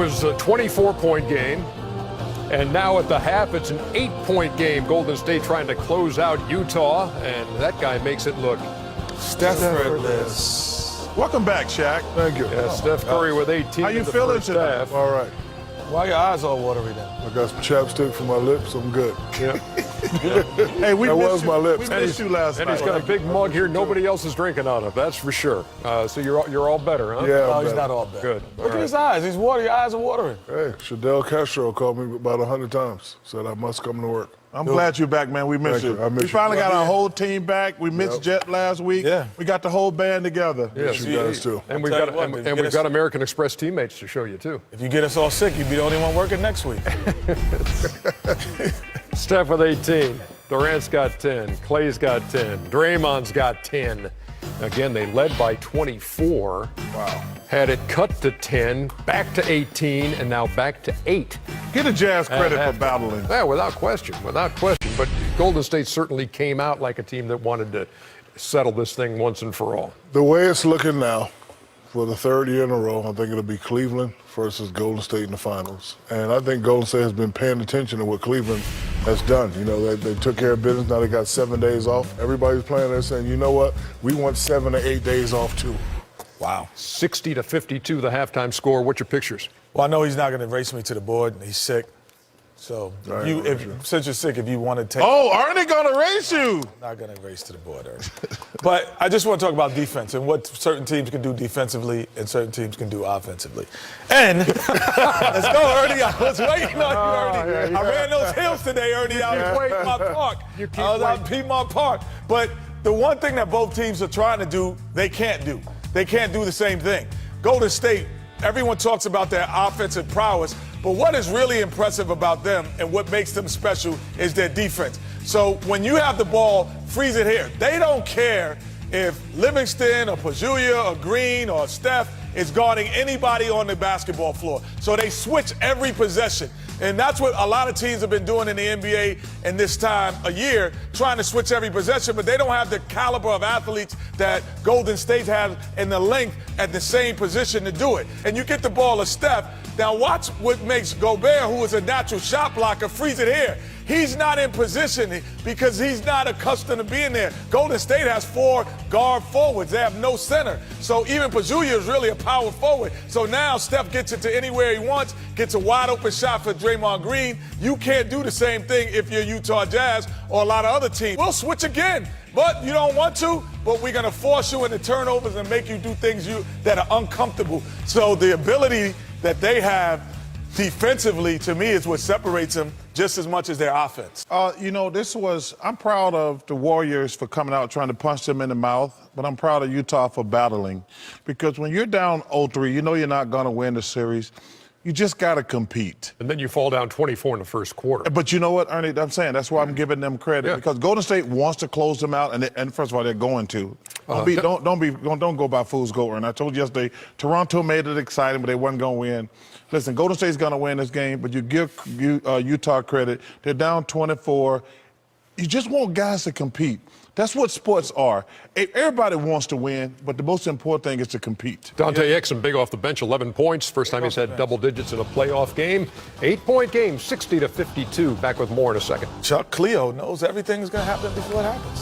was a 24-point game. And now at the half, it's an 8-point game. Golden State trying to close out Utah, and that guy makes it look Steph-less. Welcome back, Shaq. Thank you. Yeah, Steph Curry with 18. How you in the feeling first today? half. All right. Why your eyes all watery then? I got some chapstick for my lips. I'm good. Yeah. Hey, we That missed was you. my lips. We missed you last And night. he's got a big mug here nobody else is drinking out of, that's for sure. So you're all better, huh? Yeah. No, I'm he's better. not all bad. Good. Look at his eyes. He's watery. Your eyes are watering. Hey, Fidel Castro called me about 100 times. Said I must come to work. I'm glad you're back, man. We missed Thank you. you. I miss We you. finally got our whole team back. We missed Jet last week. Yeah. We got the whole band together. Yes. You guys too. And we've tell got you what, and, if you and get we've us- got American Express teammates to show you too. If you get us all sick, you'd be the only one working next week. Steph with 18. Durant's got 10. Clay's got 10. Draymond's got 10. Again, they led by 24. Wow. Had it cut to 10, back to 18, and now back to 8. Get the Jazz credit At for halftime. battling. Yeah, without question. But Golden State certainly came out like a team that wanted to settle this thing once and for all. The way it's looking now, for the third year in a row, I think it'll be Cleveland versus Golden State in the finals. And I think Golden State has been paying attention to what Cleveland has done. You know, they took care of business. Now they got 7 days off. Everybody's playing there saying, you know what? We want 7 or 8 days off too. Wow. 60-52, the halftime score. What's your pictures? Well, I know he's not going to race me to the board. He's sick. So, Right, since you're sick, if you want to take. Oh, Ernie gonna race you. Not going to race to the board, Ernie. But I just want to talk about defense and what certain teams can do defensively and certain teams can do offensively. And let's go, Ernie. I was waiting on you, Ernie. I ran those hills today, Ernie. I was waiting in my park. I was out in Piedmont Park. But the one thing that both teams are trying to do, they can't do. They can't do the same thing. Golden State, everyone talks about their offensive prowess, but what is really impressive about them and what makes them special is their defense. So when you have the ball, freeze it here. They don't care if Livingston or Pajulia or Green or Steph is guarding anybody on the basketball floor. So they switch every possession. And that's what a lot of teams have been doing in the NBA in this time a year, trying to switch every possession, but they don't have the caliber of athletes that Golden State has and the length at the same position to do it. And you get the ball to Steph. Now watch what makes Gobert, who is a natural shot blocker, freeze it here. He's not in position because he's not accustomed to being there. Golden State has 4 guard forwards. They have no center. So even Pajulia is really a power forward. So now Steph gets it to anywhere he wants, gets a wide open shot for Draymond Green. You can't do the same thing if you're Utah Jazz or a lot of other teams. We'll switch again, but you don't want to, but we're going to force you into turnovers and make you do things that are uncomfortable. So the ability that they have defensively, to me, is what separates them just as much as their offense. I'm proud of the Warriors for coming out trying to punch them in the mouth, but I'm proud of Utah for battling. Because when you're down 0-3, you know you're not going to win the series. You just got to compete. And then you fall down 24 in the first quarter. But you know what, Ernie, I'm saying that's why I'm giving them credit. Yeah. Because Golden State wants to close them out, and first of all, they're going to. Don't go by fool's gold. And I told you yesterday, Toronto made it exciting, but they wasn't going to win. Listen, Golden State's going to win this game, but you give Utah credit. They're down 24. You just want guys to compete. That's what sports are. Everybody wants to win, but the most important thing is to compete. Dante Exum, big off the bench, 11 points. First time he's had double digits in a playoff game. 8-point game, 60-52. Back with more in a second. Chuck Cleo knows everything is going to happen before it happens.